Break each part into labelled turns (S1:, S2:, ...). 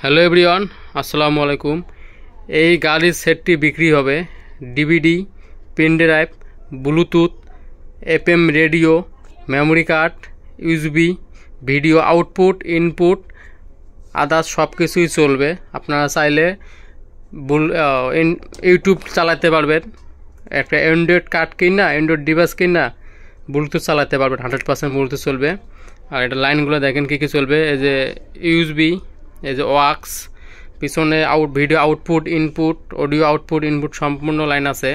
S1: Hello everyone, আসসালামু আলাইকুম। এই গাড়ির সেটটি বিক্রি হবে DVD, pen drive, Bluetooth, FM radio, memory card, USB, video output, input, others সব কিছুই চলবে। আপনারা চাইলে ইউটিউব চালাতে পারবেন। একটা অ্যান্ড্রয়েড কার্ড কিনা, অ্যান্ড্রয়েড ডিভাইস কিনা ব্লুটুথ চালাতে পারবেন। 100% ব্লুটুথ চলবে। আর এটা লাইনগুলো দেখেন কী কী চলবে। এই যে ইউএসবি, এই যে ওয়াক্স, পিছনে video output, input, audio output, input সম্পূর্ণ লাইন আছে।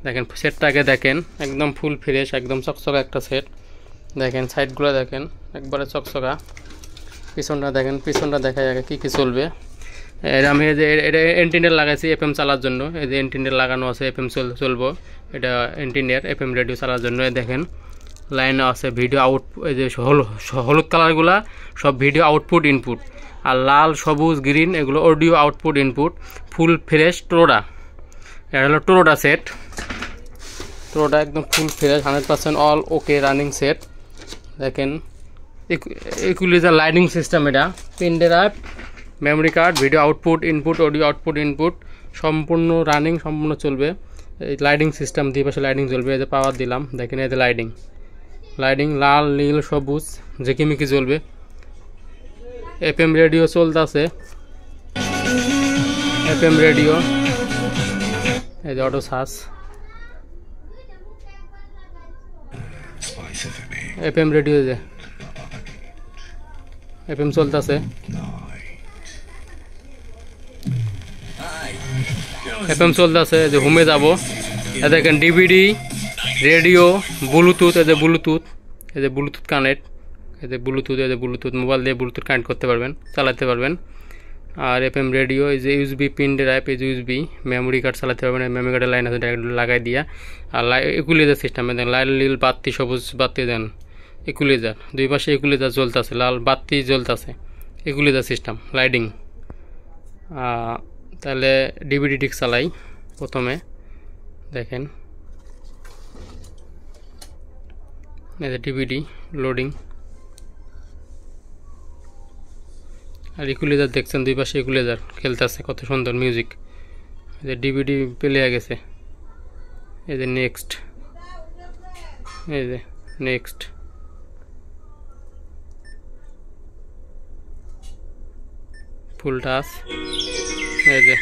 S1: দেখেন সেটটাকে দেখেন, একদম ফুল ফ্রেশ, একদম চকচকা একটা সেট। দেখেন সাইডগুলো দেখেন, একবারে চকচকা। পিছনটা দেখেন, পিছনটা দেখা যায় কী কী চলবে। আমি এই যে এটা এন্টিনিয়ার লাগাইছি এফএম চালার জন্য। এই যে এন্টিনিয়ার লাগানো আছে, এফএম চলবো। এটা এন্টিনিয়ার এফএম রেডিও চালার জন্য। দেখেন লাইন আছে ভিডিও আউট, এই যে হলুদ কালারগুলা সব ভিডিও আউটপুট, ইনপুট। আর লাল, সবুজ, গ্রিন এগুলো audio output, input. Full fresh টোরোডা, এটা হলো টোরোডা সেট। টোরোডা একদম full fresh, 100% all okay running set. দেখেন ইকুয়ালাইজার লাইটিং সিস্টেম, এটা pen drive, memory card, video output, input, audio output, input সম্পূর্ণ রানিং, সম্পূর্ণ চলবে। এই লাইটিং সিস্টেম, দুই পাশে লাইটিং চলবে। এই যে পাওয়ার দিলাম, দেখেন এই যে লাইটিং লাল, নীল, সবুজ ঝিকিমিকি জ্বলবে। এফএম রেডিও চলতেছে, এফএম রেডিও। এই যে অটো সার্চ, এফএম রেডিও, যে এফএম চলতেছে, এফএম চলতেছে। যে হোমে যাব, দেখেন ডিভিডি, রেডিও, ব্লুটুথ, এই যে ব্লুটুথ, এই যে ব্লুটুথ কানেক্ট, এই যে ব্লুটুথ, এই যে ব্লুটুথ মোবাইল দিয়ে ব্লুটুথ কানেক্ট করতে পারবেন, চালাতে পারবেন। আর এফএম রেডিও, এই যে ইউএসবি, পেন ড্রাইভ, এই যে ইউএসবি, মেমোরি কার্ড চালাতে পারবেন। মেমোরি কার্ডের লাইন আছে, ডাইরেক্ট লাগাই দিয়া। আর ইকুয়ালাইজার সিস্টেমে দেন লাল, নীল বাতি, সবুজ বাতি দেন, ইকুয়ালাইজার দুই পাশে ইকুয়ালাইজার জ্বলতেছে, লাল বাতি জ্বলতেছে, ইকুয়ালাইজার সিস্টেম লাইটিং। তাহলে ডিভিডি ডিস্ক চালাই প্রথমে, দেখেন এই যে ডিভিডি লোডিং। আর ইকুয়ালাইজার দেখছেন, দুই পাশে ইকুয়ালাইজার খেলতেছে, কত সুন্দর মিউজিক। এই যে ডিভিডি প্লে হয়ে গেছে। এই যে নেক্সট, এই যে নেক্সট, ফুল টাচ। এই যে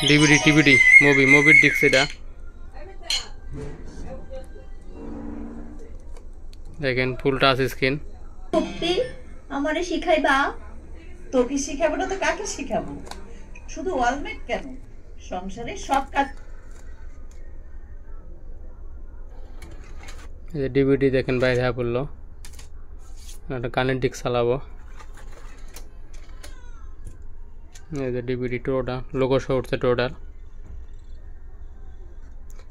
S1: ডিভিডি, টিভিডি, মুভির ডিস্ক এটা। দেখেন ফুল টাচ স্ক্রিন।
S2: আমারে শিখাইবা? তোকে শিখাবো না তো কাকে শিখাবো? শুধু ওয়ালমেট কেন, সংসারে সব কাজ।
S1: এই যে ডিভিডি দেখেন বাইরে হয়ে পড়লো। একটা কানের ডিস্ক চালাবো। এই যে ডিভিডি টোরোডা, লোগো শো উঠছে টোরোডার।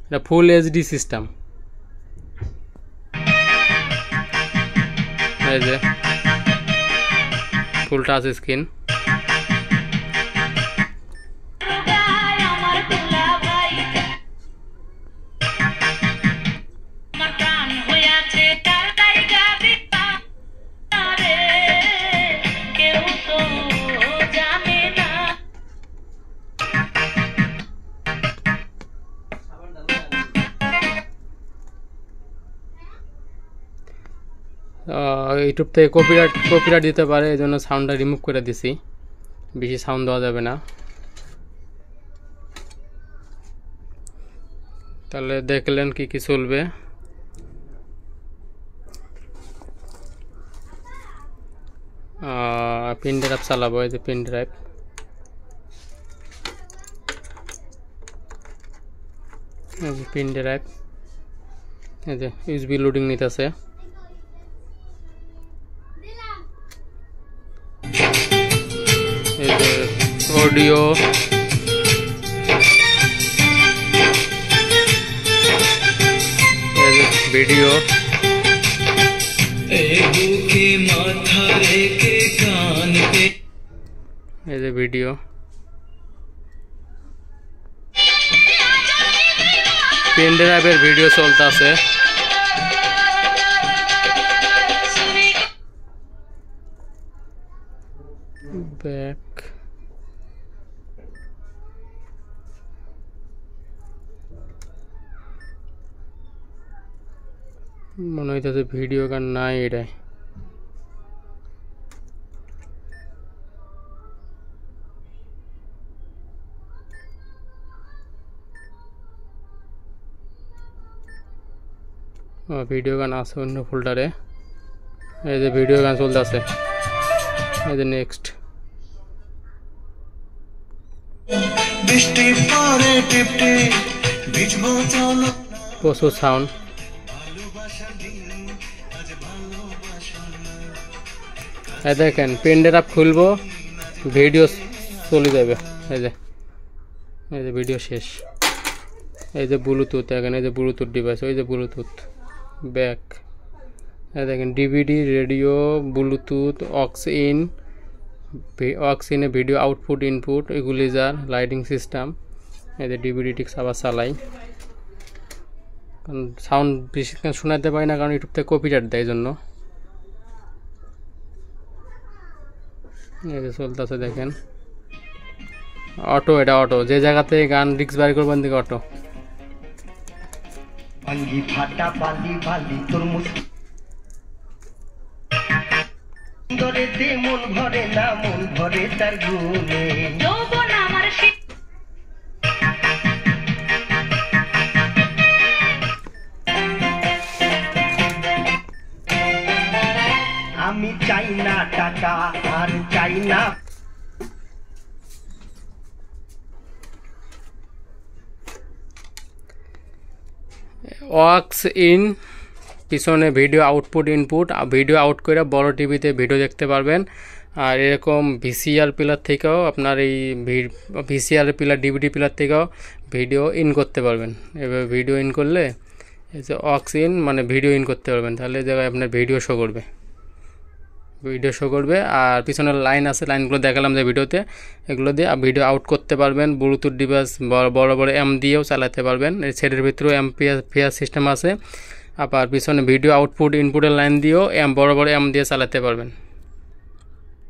S1: এটা ফুল এইচডি সিস্টেম। এই যে ফুল টাচ স্ক্রিন। ইউটিউব থেকে কপিরাইট দিতে পারে, এই জন্য সাউন্ডটা রিমুভ করে দিছি। বেশি সাউন্ড দেওয়া যাবে না। তাহলে দেখলেন কি কি চলবে। পেন ড্রাইভ চালাবো, এই যে পেন ড্রাইভ। পেন ড্রাইভ, এই যে ইউএসবি লোডিং নিতেছে। অডিও, ভিডিও, এই যে ভিডিও। পেন ড্রাইভের ভিডিও চলতেছে। ব্যাক, মনে হইতেছে ভিডিও গান নাই এটাই। ভিডিও গান আছে অন্য ফোল্ডারে, এই যে ভিডিও গান চলতে আছে, এই যে নেক্সট। প্রচুর সাউন্ড। এই দেখেন পেন ড্রাইভ খুলবো, ভিডিও চলে যাবে। এই যে ভিডিও শেষ। এই যে ব্লুটুথ, এখানে এই যে ব্লুটুথ ডিভাইস, ওই যে ব্লুটুথ ব্যাক। এই দেখেন ডিভিডি, রেডিও, ব্লুটুথ, অক্স ইনে video output input, equaliser, lighting system. এই যে ডিভিডি টিক্স আবার চালাই, কারণ সাউন্ড বেশি শোনাতে পারি না, কারণ ইউটিউব থেকে কপিরাইট দেয়, এই জন্য। এই যে চলতেছে দেখেন অটো, এটা অটো, যে জায়গাতে গান রিক্স বাড়ি করবেন দিকে অটো। মন ভরে না, মন ভরে তার গুণে। আমি চাই না টাকা আর চাই না, অক্স ইন, পিছনে video output input, video out করে বড় টিভিতে ভিডিও দেখতে পারবেন। আর এরকম ভিসিআর পিলার থেকেও আপনার এই ভিসিআর পিলার, ডিভিডি পিলার থেকেও ভিডিও ইন করতে পারবেন। এবার ভিডিও ইন করলে এই যে অক্স ইন মানে ভিডিও ইন করতে পারবেন, তাহলে এই জায়গায় আপনার ভিডিও শো করবে, আর পিছনের লাইন আছে, লাইনগুলো দেখালাম যে ভিডিওতে, এগুলো দিয়ে ভিডিও আউট করতে পারবেন। ব্লুটুথ ডিভাইস বড় বড় এম দিয়েও চালাতে পারবেন, এই সেটের ভিতরেও এমপিএস সিস্টেম আছে। আবার পিছনে ভিডিও আউটপুট ইনপুটের লাইন দিয়েও বড় বড় এম দিয়ে চালাতে পারবেন।